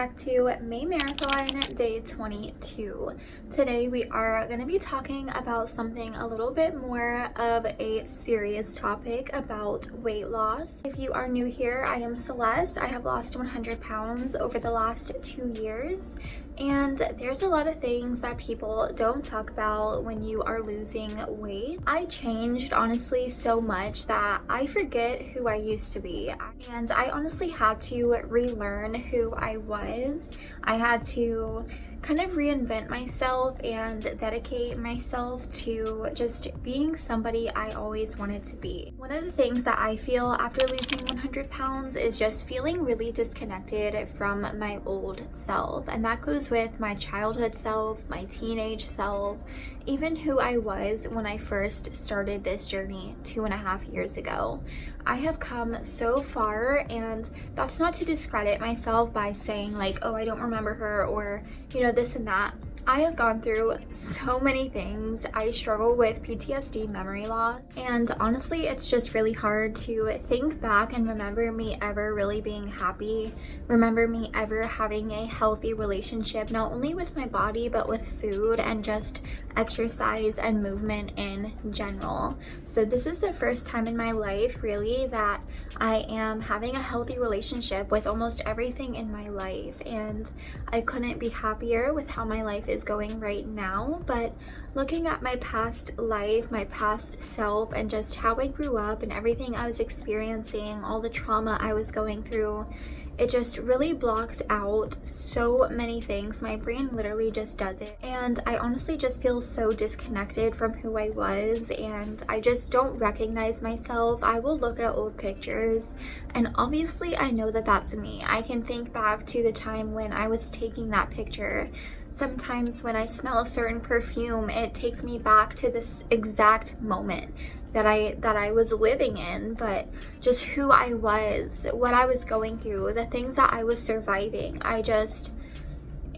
back to May Marathon day 22. Today we are going to be talking about something a little bit more of a serious topic about weight loss. If you are new here, I am Celeste. I have lost 100 pounds over the last 2 years. And there's a lot of things that people don't talk about when you are losing weight. I changed honestly so much that I forget who I used to be. And I honestly had to relearn who I was. I had to kind of reinvent myself and dedicate myself to just being somebody I always wanted to be. One of the things that I feel after losing 100 pounds is just feeling really disconnected from my old self. And that goes with my childhood self, my teenage self, even who I was when I first started this journey 2.5 years ago. I have come so far, and that's not to discredit myself by saying like, oh, I don't remember her, or this and that. I have gone through so many things. I struggle with PTSD, memory loss, and honestly, it's just really hard to think back and remember me ever really being happy, remember me ever having a healthy relationship, not only with my body, but with food and just exercise and movement in general. So this is the first time in my life, really, that I am having a healthy relationship with almost everything in my life, and I couldn't be happier with how my life is going right now. But looking at my past life, my past self, and just how I grew up and everything I was experiencing, all the trauma I was going through, it just really blocks out so many things. My brain literally just does it. And I honestly just feel so disconnected from who I was, and I just don't recognize myself. I will look at old pictures, and obviously I know that that's me. I can think back to the time when I was taking that picture. Sometimes when I smell a certain perfume, it takes me back to this exact moment that I was living in, but just who I was, what I was going through, the things that I was surviving.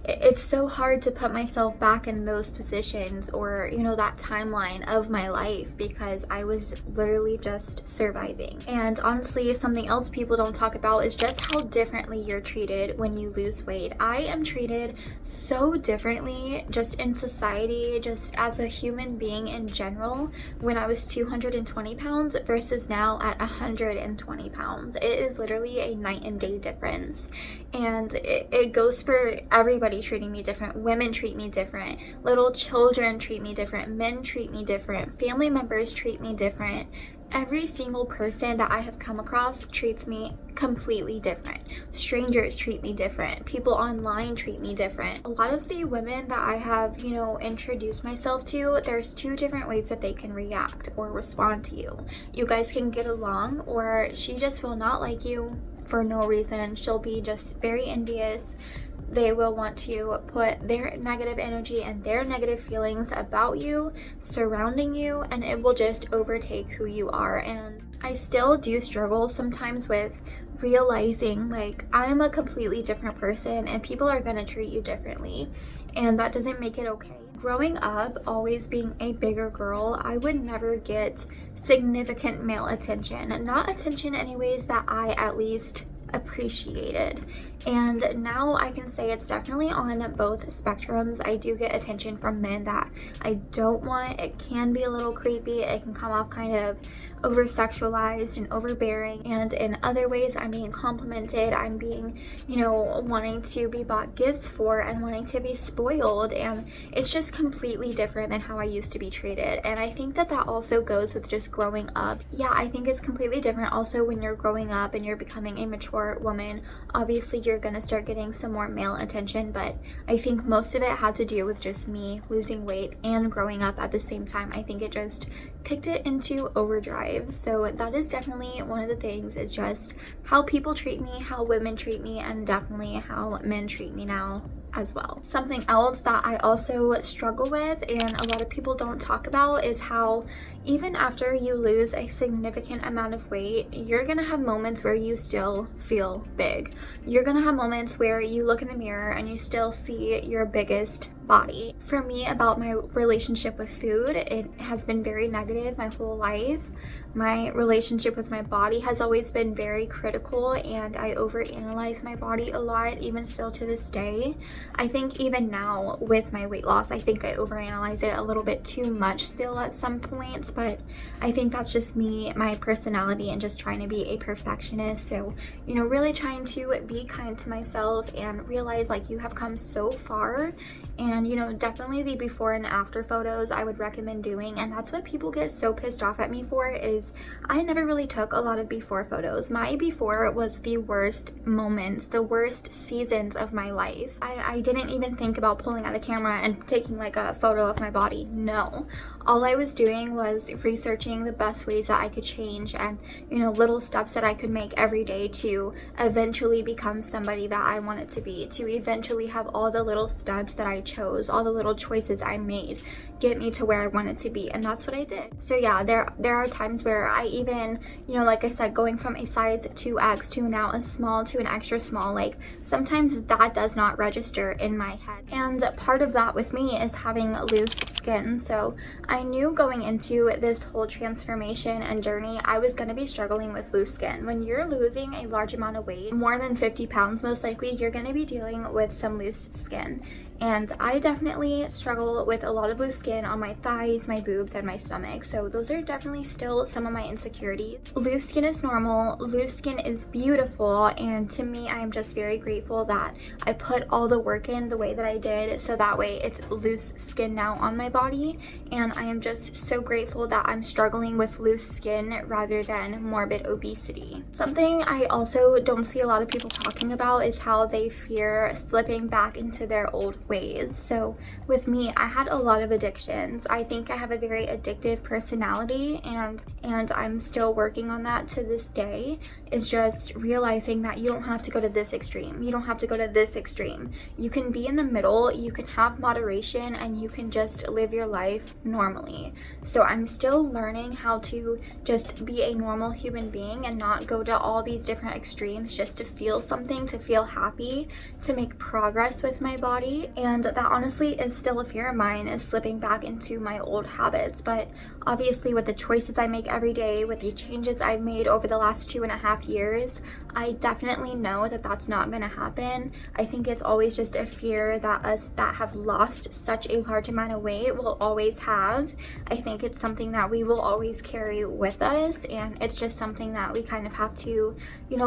It's so hard to put myself back in those positions or, that timeline of my life, because I was literally just surviving. And honestly, something else people don't talk about is just how differently you're treated when you lose weight. I am treated so differently just in society, just as a human being in general, when I was 220 pounds versus now at 120 pounds. It is literally a night and day difference. And it goes for everybody treating me different. Women treat me different. Little children treat me different. Men treat me different. Family members treat me different. Every single person that I have come across treats me completely different. Strangers treat me different. People online treat me different. A lot of the women that I have, introduced myself to, there's 2 different ways that they can react or respond to you. You guys can get along, or she just will not like you for no reason. She'll be just very envious. They will want to put their negative energy and their negative feelings about you, surrounding you, and it will just overtake who you are. And I still do struggle sometimes with realizing like I'm a completely different person and people are going to treat you differently, and that doesn't make it okay. Growing up, always being a bigger girl, I would never get significant male attention. Not attention anyways that I at least appreciated. And now I can say it's definitely on both spectrums. I do get attention from men that I don't want. It can be a little creepy. It can come off kind of over sexualized and overbearing, and in other ways I'm being complimented. I'm being, wanting to be bought gifts for and wanting to be spoiled, and it's just completely different than how I used to be treated. And I think that also goes with just growing up. Yeah, I think it's completely different also when you're growing up and you're becoming a mature woman. Obviously you're gonna start getting some more male attention, but I think most of it had to do with just me losing weight and growing up at the same time. I think it just kicked it into overdrive. So that is definitely one of the things, is just how people treat me, how women treat me, and definitely how men treat me now. as well. Something else that I also struggle with and a lot of people don't talk about is how even after you lose a significant amount of weight, you're gonna have moments where you still feel big. You're gonna have moments where you look in the mirror and you still see your biggest body. For me, about my relationship with food, it has been very negative my whole life. My relationship with my body has always been very critical, and I overanalyze my body a lot, even still to this day. I think even now with my weight loss, I think I overanalyze it a little bit too much still at some points, but I think that's just me, my personality, and just trying to be a perfectionist. So, really trying to be kind to myself and realize like you have come so far. And definitely the before and after photos I would recommend doing, and that's what people get so pissed off at me for, is I never really took a lot of before photos. My before was the worst moments, the worst seasons of my life. I didn't even think about pulling out a camera and taking like a photo of my body. No. All I was doing was researching the best ways that I could change and little steps that I could make every day to eventually become somebody that I wanted to be, to eventually have all the little steps that I chose, all the little choices I made get me to where I wanted to be, and that's what I did. So yeah, there are times where I even, like I said, going from a size 2X to now a small to an extra small, like sometimes that does not register in my head. And part of that with me is having loose skin. So I knew going into this whole transformation and journey, I was going to be struggling with loose skin. When you're losing a large amount of weight, more than 50 pounds most likely, you're going to be dealing with some loose skin. And I definitely struggle with a lot of loose skin on my thighs, my boobs, and my stomach. So those are definitely still some of my insecurities. Loose skin is normal. Loose skin is beautiful. And to me, I am just very grateful that I put all the work in the way that I did. So that way it's loose skin now on my body. And I am just so grateful that I'm struggling with loose skin rather than morbid obesity. Something I also don't see a lot of people talking about is how they fear slipping back into their old ways. So with me, I had a lot of addictions. I think I have a very addictive personality, and I'm still working on that to this day. Is just realizing that you don't have to go to this extreme. You don't have to go to this extreme. You can be in the middle, you can have moderation, and you can just live your life normally. So I'm still learning how to just be a normal human being and not go to all these different extremes just to feel something, to feel happy, to make progress with my body. And that honestly is still a fear of mine, is slipping back into my old habits. But obviously with the choices I make every day, with the changes I've made over the last 2.5 years, I definitely know that that's not going to happen. I think it's always just a fear that us that have lost such a large amount of weight will always have. I think it's something that we will always carry with us, and it's just something that we kind of have to,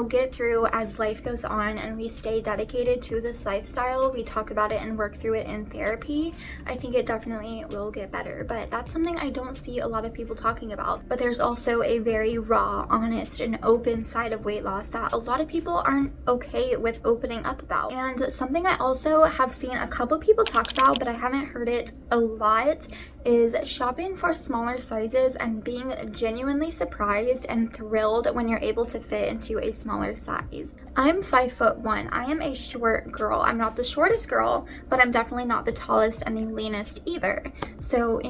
get through as life goes on and we stay dedicated to this lifestyle. We talk about it and work through it in therapy. I think it definitely will get better, but that's something I don't see a lot of people talking about. But there's also a very raw, honest, and open side of weight loss that a lot of people aren't okay with opening up about. And something I also have seen a couple people talk about, but I haven't heard it a lot, is shopping for smaller sizes and being genuinely surprised and thrilled when you're able to fit into a smaller size. I'm 5'1". I am a short girl. I'm not the shortest girl, but I'm definitely not the tallest and the leanest either. So,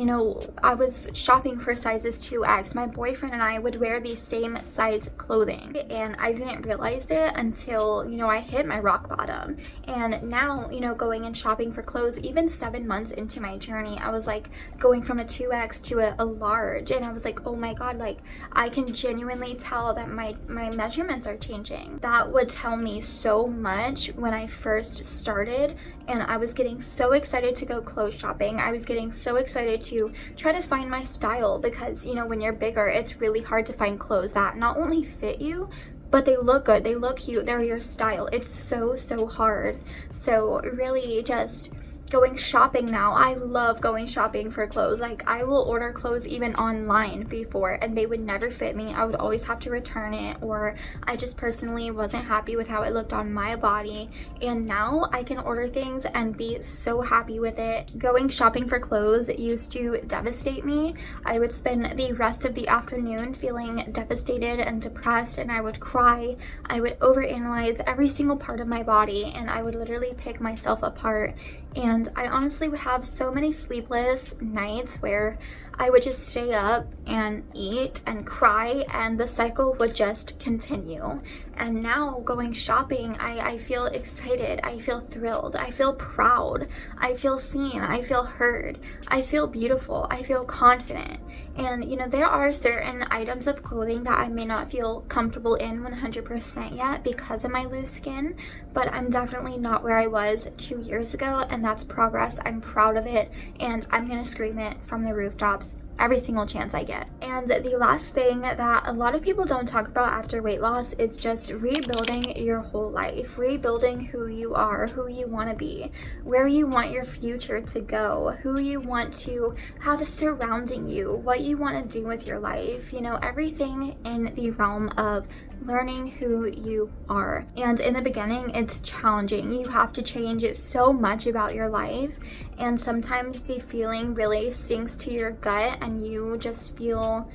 I was shopping for sizes 2X. My boyfriend and I would wear the same size clothing, and I didn't realize it until, I hit my rock bottom. And now, going and shopping for clothes, even 7 months into my journey, I was like going from a 2X to a large, and I was like, oh my god, like I can genuinely tell that my measurements are changing. That would tell me so much when I first started, and I was getting so excited to go clothes shopping. I was getting so excited to try to find my style, because when you're bigger, it's really hard to find clothes that not only fit you, but they look good, they look cute, they're your style. It's so hard. So really just Going shopping now. I love going shopping for clothes. Like, I will order clothes even online before and they would never fit me. I would always have to return it, or I just personally wasn't happy with how it looked on my body. And now I can order things and be so happy with it. Going shopping for clothes used to devastate me. I would spend the rest of the afternoon feeling devastated and depressed, and I would cry. I would overanalyze every single part of my body, and I would literally pick myself apart. And I honestly would have so many sleepless nights where I would just stay up and eat and cry, and the cycle would just continue. And now going shopping, I feel excited, I feel thrilled, I feel proud, I feel seen, I feel heard, I feel beautiful, I feel confident. And you know, there are certain items of clothing that I may not feel comfortable in 100% yet because of my loose skin, but I'm definitely not where I was 2 years ago, and that's progress. I'm proud of it, and I'm gonna scream it from the rooftops every single chance I get. And the last thing that a lot of people don't talk about after weight loss is just rebuilding your whole life, rebuilding who you are, who you want to be, where you want your future to go, who you want to have surrounding you, what you want to do with your life, you know, everything in the realm of learning who you are. And in the beginning, it's challenging. You have to change so much about your life, and sometimes the feeling really sinks to your gut and you just feel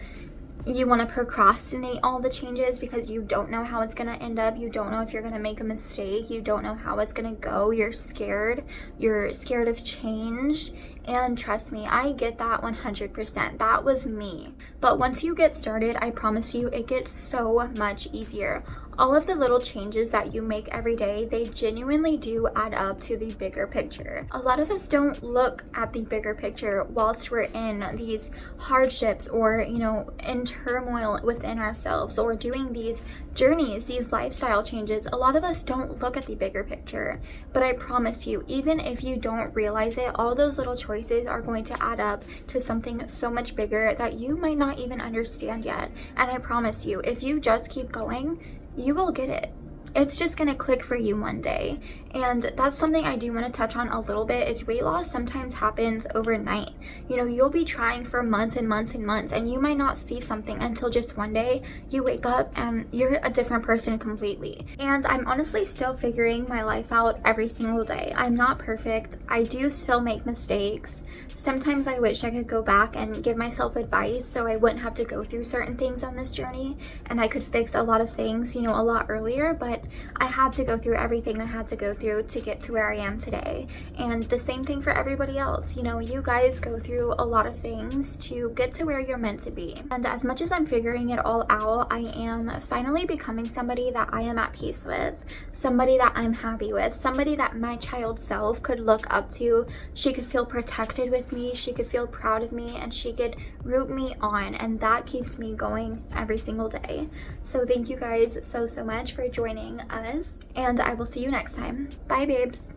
you want to procrastinate all the changes because you don't know how it's going to end up. You don't know if you're going to make a mistake. You don't know how it's going to go. You're scared. You're scared of change. And trust me, I get that 100%. That was me. But once you get started, I promise you, it gets so much easier. All of the little changes that you make every day, they genuinely do add up to the bigger picture. A lot of us don't look at the bigger picture whilst we're in these hardships or, you know, in turmoil within ourselves or doing these journeys, these lifestyle changes. A lot of us don't look at the bigger picture. But I promise you, even if you don't realize it, all those little choices are going to add up to something so much bigger that you might not even understand yet. And I promise you, if you just keep going, you will get it. It's just gonna click for you one day. And that's something I do want to touch on a little bit, is weight loss sometimes happens overnight. You know, you'll be trying for months and months and months, and you might not see something until just one day you wake up and you're a different person completely. And I'm honestly still figuring my life out every single day. I'm not perfect. I do still make mistakes. Sometimes I wish I could go back and give myself advice so I wouldn't have to go through certain things on this journey, and I could fix a lot of things, you know, a lot earlier. But I had to go through everything I had to go through to get to where I am today. And the same thing for everybody else. You know, you guys go through a lot of things to get to where you're meant to be. And as much as I'm figuring it all out, I am finally becoming somebody that I am at peace with, somebody that I'm happy with, somebody that my child self could look up to. She could feel protected with me, she could feel proud of me, and she could root me on. And that keeps me going every single day. So thank you guys so much for joining us, and I will see you next time. Bye, babes.